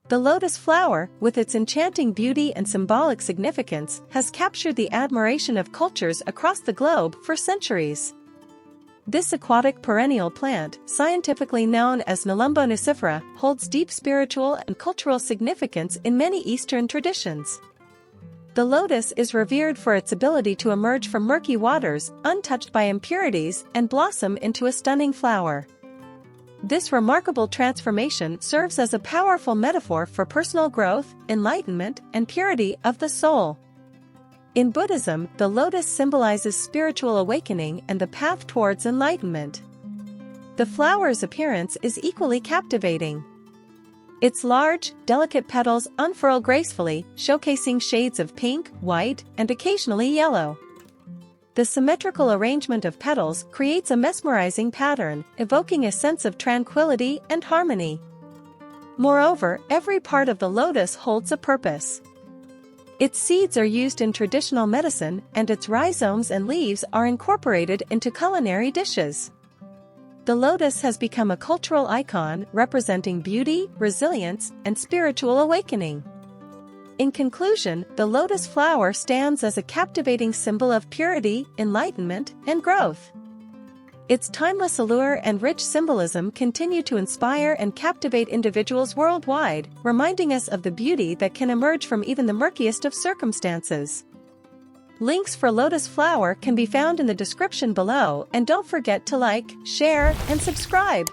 The lotus flower, with its enchanting beauty and symbolic significance, has captured the admiration of cultures across the globe for centuries. This aquatic perennial plant, scientifically known as Nelumbo nucifera, holds deep spiritual and cultural significance in many Eastern traditions. The lotus is revered for its ability to emerge from murky waters, untouched by impurities, and blossom into a stunning flower. This remarkable transformation serves as a powerful metaphor for personal growth, enlightenment, and purity of the soul. In Buddhism, the lotus symbolizes spiritual awakening and the path towards enlightenment. The flower's appearance is equally captivating. Its large, delicate petals unfurl gracefully, showcasing shades of pink, white, and occasionally yellow. The symmetrical arrangement of petals creates a mesmerizing pattern, evoking a sense of tranquility and harmony. Moreover, every part of the lotus holds a purpose. Its seeds are used in traditional medicine, and its rhizomes and leaves are incorporated into culinary dishes. The lotus has become a cultural icon representing beauty, resilience, and spiritual awakening. In conclusion, the lotus flower stands as a captivating symbol of purity, enlightenment, and growth. Its timeless allure and rich symbolism continue to inspire and captivate individuals worldwide, reminding us of the beauty that can emerge from even the murkiest of circumstances. Links for lotus flower can be found in the description below, and don't forget to like, share, and subscribe.